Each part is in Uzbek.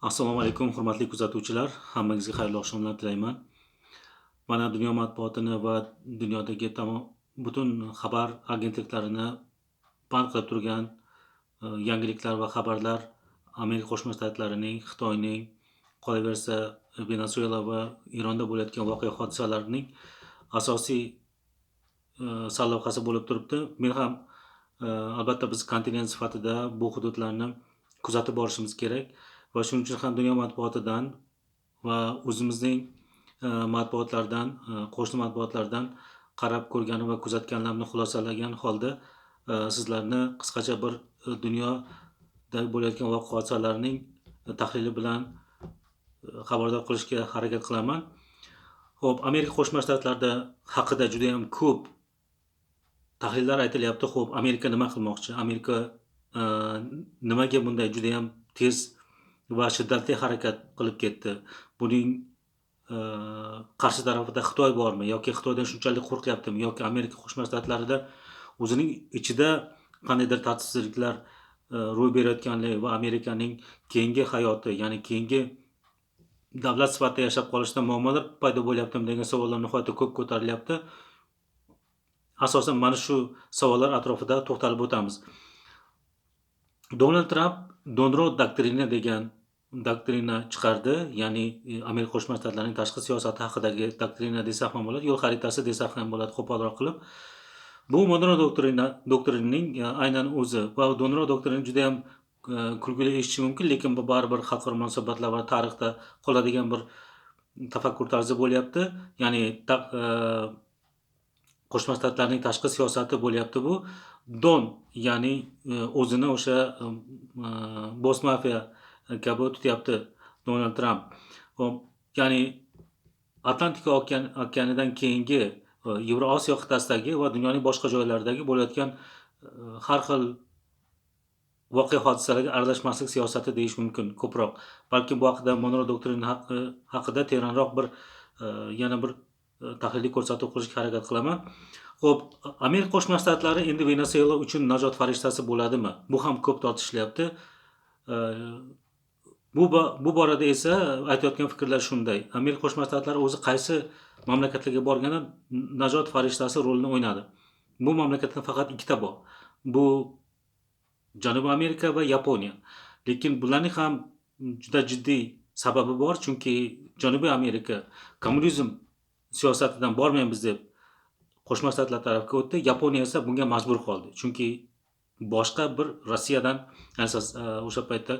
Assalomu alaykum, hurmatli kuzatuvchilar. Hammangizga xayrli oqshomlar tilayman. Mana dunyo matbuotini va dunyodagi butun xabar agentliklarini band qilib turgan yangiliklar va xabarlar Amerika Qo'shma Shtatlarining, Xitoyning, qolaversa Venesuela va Eronda bo'layotgan voqea hodisalarning asosiy sarlavhasi bo'lib turibdi. Men ham albatta biz kontinent sifatida bu hududlarni kuzatib borishimiz kerak va shuning uchun ham dunyo matbuotidan va o'zimizning matbuotlardan, qo'shni matbuotlardan qarab ko'rganim va kuzatganlarimni xulosalagan holda sizlarni qisqacha bir dunyoda bo'layotgan voqea hodisalarning tahlili bilan xabardor qilishga harakat qilaman. Xo'p, Amerika Qo'shma Shtatlarida haqida juda ham ko'p tahlillar aytilyapti. Xo'p, Amerika nima qilmoqchi? Amerika nimaga bunday juda ham tez va shiddatli harakat qilib ketdi? Buning qarshi tarafida Xitoy bormi yoki Xitoydan shunchalik qo'rqyaptimi yoki Amerika Qo'shma Shtatlarida o'zining ichida qandaydir tartibsizliklar ro'y berayotganligi va Amerikaning keyingi hayoti, ya'ni keyingi davlat sifatida yashab qolishda muammolar paydo bo'lyaptimi degan savollar nihoyatda ko'p ko'tarilyapti. Asosan mana shu savollar atrofida to'xtalib o'tamiz. Donald Trump Donro doktrina degan doktrina chiqardi, ya'ni Amerika Qo'shma Shtatlarining tashqi siyosati haqidagi doktrina desak ham bo'ladi, yo'l xaritasi desak ham bo'ladi qo'polroq qilib. Bu Monroe doktrinining aynan o'zi va Donro doktrini juda ham kulgili eshitishi mumkin, lekin bu baribir xalqaro munosabatlar va tarixda qoladigan bir tafakkur tarzi bo'lyapti. Ya'ni Qo'shma Shtatlarning tashqi siyosati bo'lyapti bu. Don, ya'ni o'zini o'sha boss mafiya kabi tutyapti Donald Trump. Ya'ni Atlantika okeanidan keyingi Yevrosiyo qit'asidagi va dunyoning boshqa joylaridagi bo'layotgan har xil voqea hodisalarga aralashmaslik siyosati deyish mumkin ko'proq. Balki bu haqida Monroe doktrini haqida teranroq bir yana bir tahliliy ko'rsatuv qilishga harakat qilaman. Xo'p, Amerika Qo'shma Shtatlari endi Venesuela uchun najot farishtasi bo'ladimi? Bu ham ko'p tortishilyapti. Bu borada esa aytayotgan fikrlar shunday. Amerika Qo'shma Shtatlari o'zi qaysi mamlakatlarga borganda najot farishtasi rolini o'ynadi. Bu mamlakatda faqat ikkita bor. Bu Janubiy Amerika va Yaponiya. Lekin bularning ham juda jiddiy sababi bor, chunki Janubiy Amerika kommunizm siyosatidan bormaymiz deb Qo'shma Shtatlar tarafga o'tdi. Yaponiya esa bunga majbur qoldi. Chunki boshqa bir Rossiyadan, o'sha paytda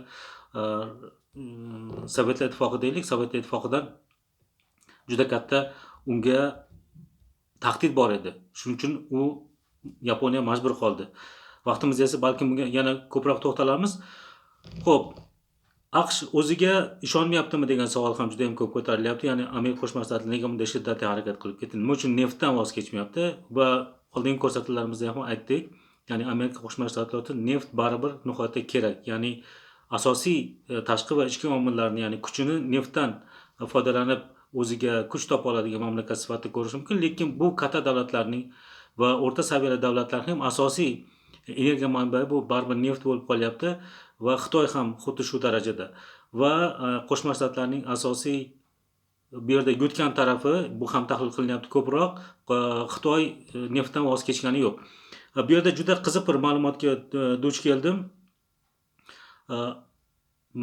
Sovetlar Ittifoqi deylik, Sovetlar Ittifoqidan juda katta unga tahdid bor edi. Shuning uchun u Yaponiya majbur qoldi. Vaqtimiz esa balkim bunga yana ko'proq to'xtalamiz. Xo'p, AQSh o'ziga ishonmayaptimi degan savol ham juda ham ko'p ko'tarilyapti. Ya'ni Amerika Qo'shma Shtatlari nega bunday shiddatli harakat qilib ketdi? Nima uchun neftdan voz kechmayapti? Va oldingi ko'rsatuvlarimizda ham aytdik. Ya'ni Amerika Qo'shma Shtatlari neft baribir nihoyatda kerak. Ya'ni asosiy tashqi va ichki omillarni, ya'ni kuchini neftdan foydalanib o'ziga kuch topa oladigan mamlakat sifatida ko'rish mumkin, lekin bu katta davlatlarning va o'rta saviyali davlatlarning ham asosiy energiya manbai bu baribir neft bo'lib qolyapti va Xitoy ham xuddi shu darajada. Va Qo'shma Shtatlarning asosiy bu yerda yutgan tarafi, bu ham tahlil qilinyapti ko'proq, Xitoy neftdan voz kechgani yo'q. Bu yerda juda qiziq bir ma'lumotga duch keldim.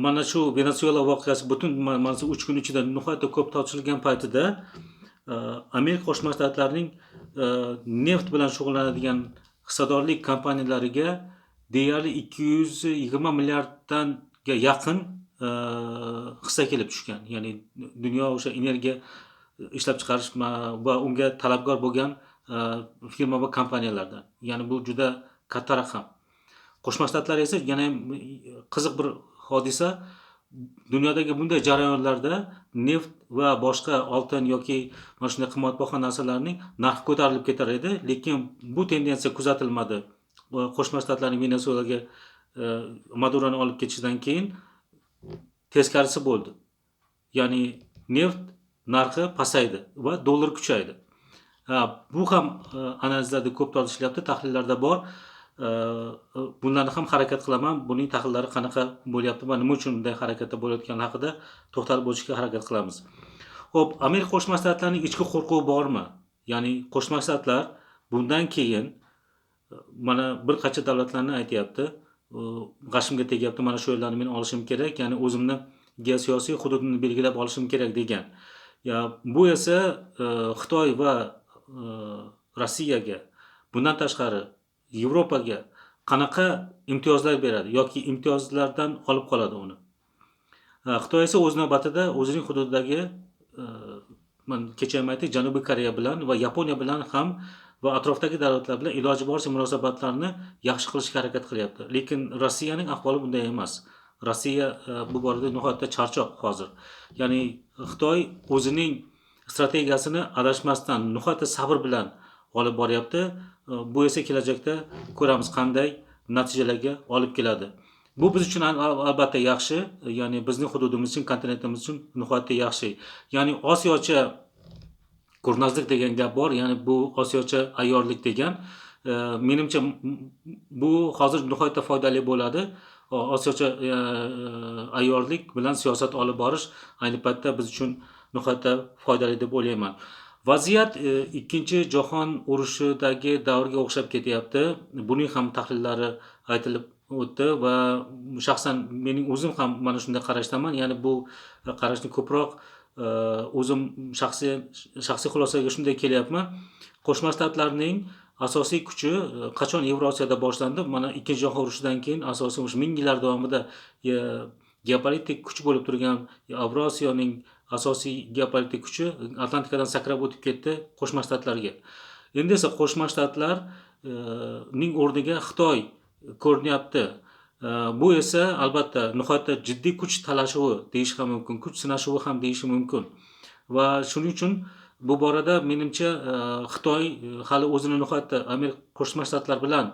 Mana shu Venesuela voqeasi butun mana shu 3 kun ichida nihoyatda ko'p tortishilgan paytida Amerika Qo'shma Shtatlarining neft bilan shug'ullanadigan hissadorlik kompaniyalariga deyarli 220 milliarddan yaqin hissa kelib tushgan. Ya'ni dunyo o'sha energiya ishlab chiqarish va unga talabgor bo'lgan firma va kompaniyalardan. Ya'ni bu juda katta raqam. Qo'shma Shtatlar esa yana ham qiziq bir hodisa. Dunyodagi bunday jarayonlarda neft va boshqa oltin yoki mana shunday qimmatbaho narsalarning narxi ko'tarilib ketar edi, lekin bu tendensiya kuzatilmadi. Qo'shma Shtatlarning Venesuelaga Maduroni olib ketishidan keyin teskarisi bo'ldi. Ya'ni neft narxi pasaydi va dollar kuchaydi. Bu ham analizlarda ko'p tortishilyapti, tahlillarda bor. bunlarni ham harakat qilaman. Buning tahlillari qanaqa bo'lyapti va nima uchun bunday harakatda bo'layotgani haqida to'xtalib o'tishga harakat qilamiz. Xo'p, Amerika Qo'shma Shtatlarining ichki qo'rquvi bormi? Ya'ni Qo'shma Shtatlar bundan keyin mana bir qancha davlatlarni aytyapti, g'ashimga tegyapti, mana shu yerlarni men olishim kerak, ya'ni o'zimni geosiyosiy hududini belgilab olishim kerak degan. Bu esa Xitoy va Rossiyaga, bundan tashqari Yevropaga qanaqa imtiyozlar beradi yoki imtiyozlardan olib qoladi uni. Xitoy esa o'z navbatida o'zining hududidagi kecha ham aytdik, Janubiy Koreya bilan va Yaponiya bilan ham va atrofdagi davlatlar bilan iloji boricha munosabatlarni yaxshi qilishga harakat qilyapti. Lekin Rossiyaning ahvoli bunday emas. Rossiya bu borada nihoyatda charchoq hozir. Ya'ni Xitoy o'zining strategiyasini adashmasdan nihoyatda sabr bilan olib boryapti. Bu esa kelajakda ko'ramiz qanday natijalarga olib keladi. Bu biz uchun albatta yaxshi, ya'ni bizning hududimiz uchun, kontinentimiz uchun nihoyatda yaxshi. Ya'ni Osiyocha kurnazlik degan gap bor, ya'ni bu Osiyocha ayyorlik degan. Menimcha bu hozir nihoyatda foydali bo'ladi. Osiyocha ayyorlik bilan siyosat olib borish ayni paytda biz uchun nihoyatda foydali deb o'ylayman. Vaziyat Ikkinchi jahon urushidagi davrga o'xshab ketyapti. Buning ham tahlillari aytilib o'tdi va shaxsan mening o'zim ham mana shunday qarashdaman. Ya'ni bu qarashni ko'proq o'zim shaxsiy xulosaga shunday kelyapman. Qo'shma Shtatlarning asosiy kuchi qachon Yevrosiyada boshlandi? Mana Ikkinchi jahon urushidan keyin asosiy 1000 yillar davomida geopolitik kuch bo'lib turgan Yevrosiyoning asosiy geopolitik kuchi Atlantikadan sakrab o'tib ketdi Qo'shma Shtatlarga. Endi esa Qo'shma Shtatlarning o'rniga Xitoy ko'rinyapti. Bu esa albatta nihoyatda jiddiy kuch talashuvi deyish ham mumkin, kuch sinashuvi ham deyish mumkin. Va shuning uchun bu borada menimcha Xitoy hali o'zini nihoyatda Amerika Qo'shma Shtatlar bilan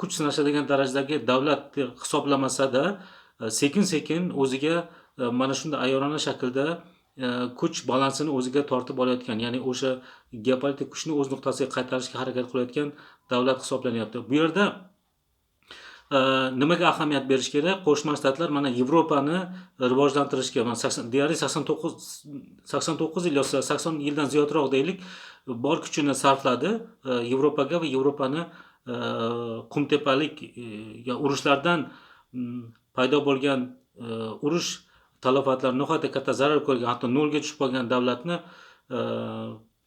kuch sinashadigan darajadagi davlat hisoblamasa-da, sekin-sekin o'ziga mana shunday ayyorona shaklda kuch balansini o'ziga tortib olayotgan, ya'ni o'sha geopolitik kuchni o'z nuqtasiga qaytarishga harakat qilayotgan davlat hisoblanyapti. Bu yerda nimaga ahamiyat berish kerak? Qo'shma Shtatlar mana Yevropani rivojlantirishga, deyarli 89 yil yoki 80 yildan ziyodroq deylik, bor kuchini sarfladi Yevropaga va Yevropani qumtepalik urushlardan paydo bo'lgan urush talofatlari nihoyatda katta zarar ko'rgan, hatto nolga tushib qolgan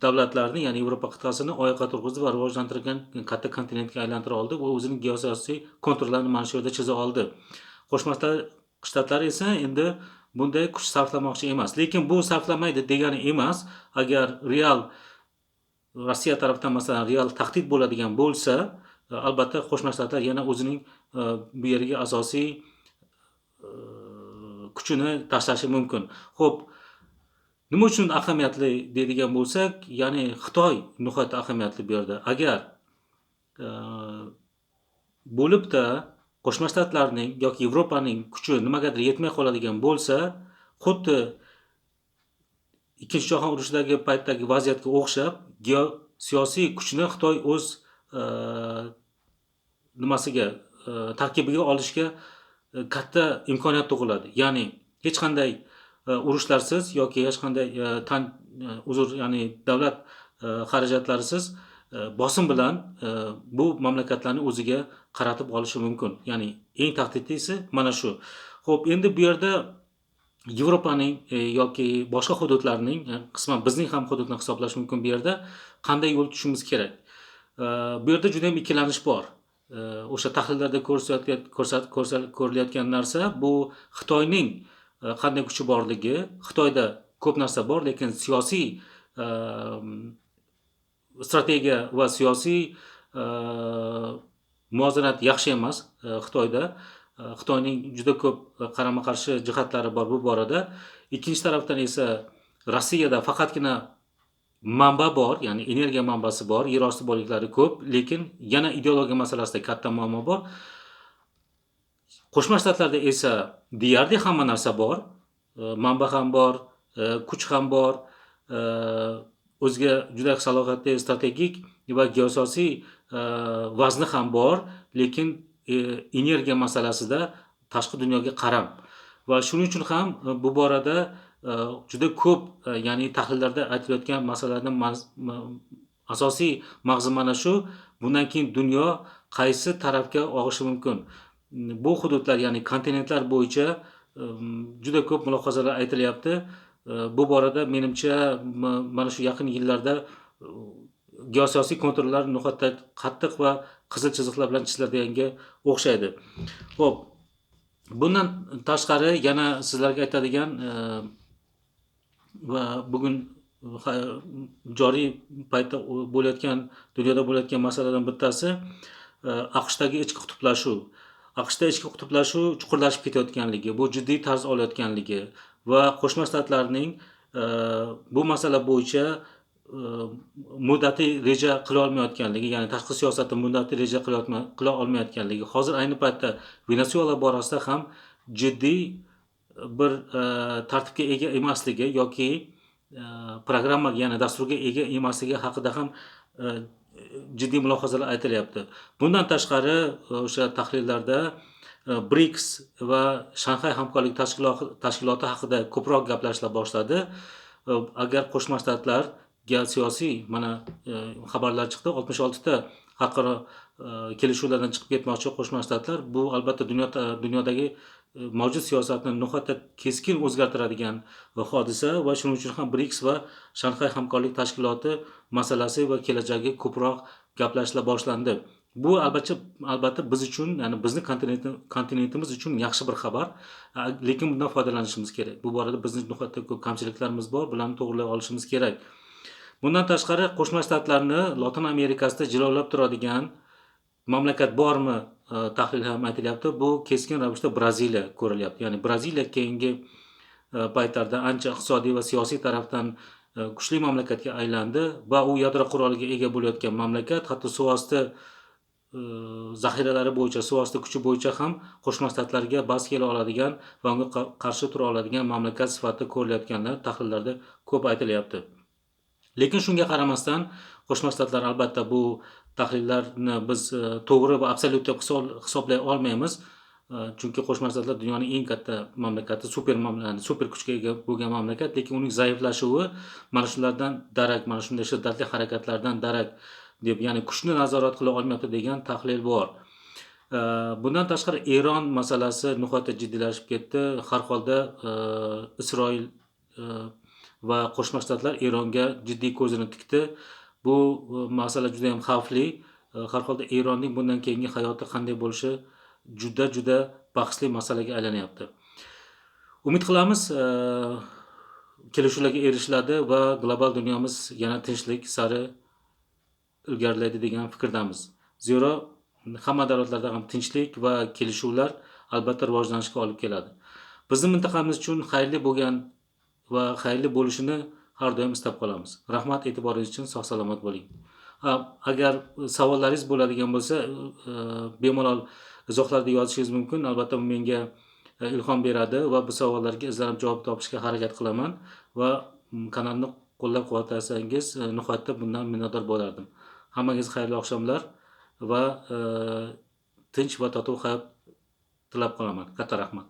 davlatlarni, ya'ni Yevropa qit'asini oyoqqa turg'izdi va rivojlantirgan katta kontinentga aylantira oldi va o'zining geosiyosiy konturlarini mana shu yerda chiza oldi. Qo'shma Shtatlar esa endi bunday kuch sarflamoqchi emas. Lekin bu sarflamaydi degani emas, agar real Rossiya tarafdan masalan real tahdid bo'ladigan bo'lsa, albatta Qo'shma Shtatlar yana o'zining bu yerga asosiy kuchini tashlashi mumkin. Xo'p, nima uchun ahamiyatli deydigan bo'lsak, ya'ni Xitoy nihoyatda ahamiyatli bu yerda. Agar bo'libda Qo'shma Shtatlarning yoki Yevropaning kuchi nimagadir yetmay qoladigan bo'lsa, xuddi Ikkinchi jahon urushidagi paytdagi vaziyatga o'xshab, geosiyosiy kuchni Xitoy o'z nimasiga, tarkibiga olishga katta imkoniyat tug'iladi. Ya'ni hech qanday urushlarsiz yoki hech qanday ya'ni davlat xarajatlarisiz bosim bilan bu mamlakatlarni o'ziga qaratib olishi mumkin. Ya'ni eng tahdidlisi mana shu. Xo'p, endi bu yerda Yevropaning yoki boshqa hududlarning, qisman bizning ham hududni hisoblash mumkin bu yerda qanday yo'l tutishimiz kerak. Bu yerda juda ham ikkilanish bor. O'sha tahlillarda ko'rilayotgan narsa bu Xitoyning qanday kuchi borligi. Xitoyda ko'p narsa bor, lekin siyosiy strategiya va siyosiy muvozanat yaxshi emas Xitoyda. Xitoyning juda ko'p qarama-qarshi jihatlari bor bu borada. Ikkinchi tarafdan esa Rossiyada faqatgina manba bor, ya'ni energiya manbasi bor, yer osti boyliklari ko'p, lekin yana ideologiya masalasida katta muammo bor. Qo'shma Shtatlarda esa deyarli hamma narsa bor, manba ham bor, kuch ham bor, o'ziga juda salohiyatli strategik va geosiyosiy vazni ham bor, lekin energiya masalasida tashqi dunyoga qaram va shuning uchun ham bu borada juda ko'p ya'ni tahlillarda aytilayotgan masalalardan asosiy mag'zi mana shu: bundan keyin dunyo qaysi tarafga og'ishi mumkin. Bu hududlar ya'ni kontinentlar bo'yicha juda ko'p mulohazalar aytilyapti. Bu borada menimcha mana shu yaqin yillarda geosiyosiy konturlar nihoyatda qattiq va qizil chiziqlar bilan chiziladiganga o'xshaydi. Xo'p, bundan tashqari yana sizlarga aytadigan va bugun joriy paytda bo'layotgan, dunyoda bo'layotgan masalalardan bittasi AQShdagi ichki qutblashuv. AQShda ichki qutblashuv chuqurlashib ketayotganligi, bu jiddiy tarz olayotganligi va Qo'shma Shtatlarning bu masala bo'yicha muddatiy reja qila olmayotganligi, ya'ni tashqi siyosatda muddatiy reja qila olmayotganligi, hozir ayni paytda Venesuela borasida ham jiddiy bir tartibga ega emasligi yoki programmaga, ya'ni dasturga ega emasligi haqida ham jiddiy mulohazalar aytilyapti. Bundan tashqari o'sha tahlillarda BRICS va Shanxay hamkorlik tashkiloti haqida ko'proq gaplashila boshladi. Agar Qo'shma Shtatlarga siyosiy mana xabarlar chiqdi, 66 ta xalqaro kelishuvlardan chiqib ketmoqchi Qo'shma Shtatlar. Bu albatta dunyodagi mavjud siyosatni nihoyatda keskin o'zgartiradigan hodisa va shuning uchun ham BRICS va Shanxay hamkorlik tashkiloti masalasi va kelajagi ko'proq gaplashila boshlandi. Bu albatta biz uchun, ya'ni bizni kontinentimiz uchun yaxshi bir xabar, lekin bundan foydalanishimiz kerak. Bu borada bizning nihoyatda ko'p kamchiliklarimiz bor, bularni to'g'rilay olishimiz kerak. Bundan tashqari Qo'shma Shtatlarni Lotin Amerikasida jilolab turadigan mamlakat bormi tahlil ham aytilyapti. Bu keskin ravishda Braziliya ko'rilyapti. Ya'ni Braziliya keyingi paytlarda ancha iqtisodiy va siyosiy tarafdan kuchli mamlakatga aylandi va u yadro quroliga ega bo'layotgan mamlakat, hatto suvosti zaxiralari bo'yicha, suvosti kuchi bo'yicha ham Qo'shma Shtatlarga bas kela oladigan va unga qarshi tura oladigan mamlakat sifatida ko'rilayotganlar tahlillarda ko'p aytilyapti. Lekin shunga qaramasdan Qo'shma Shtatlar albatta bu tahlillarni biz to'g'ri va absolyut deb hisoblay olmaymiz. Chunki Qo'shma Shtatlar dunyoning eng katta mamlakati, super kuchga ega bo'lgan mamlakat, lekin uning zaiflashuvi mana shulardan darak, mana shunday shiddatli harakatlardan darak deb, ya'ni kuchni nazorat qila olmayapti degan tahlil bor. Bundan tashqari Eron masalasi nihoyatda jiddiylashib ketdi. Har holda Isroil va Qo'shma Shtatlar Eronga jiddiy ko'zini tikdi. Bu masala juda ham xavfli. Har holda Eronning bundan keyingi hayoti qanday bo'lishi juda bahsli masalaga aylanyapti. Umid qilamiz kelishuvlarga erishiladi va global dunyomiz yana tinchlik sari ilgarilaydi degan fikrdamiz. Zero hamma davlatlarda ham tinchlik va kelishuvlar albatta rivojlanishga olib keladi. Bizning mintaqamiz uchun xayrli bo'lgan va xayrli bo'lishini har doim istab qolamiz. Rahmat e'tiboringiz uchun, sog' salomat bo'ling. Agar savollaringiz bo'ladigan bo'lsa, bemalol izohlarda yozishingiz mumkin. Albatta bu menga ilhom beradi va bu savollarga izlanib javob topishga harakat qilaman va kanalni qo'llab-quvvatlasangiz nihoyatda bundan minnatdor bo'lardim. Hammangizga xayrli oqshomlar va tinch va totuv hayot tilab qolaman. Katta rahmat.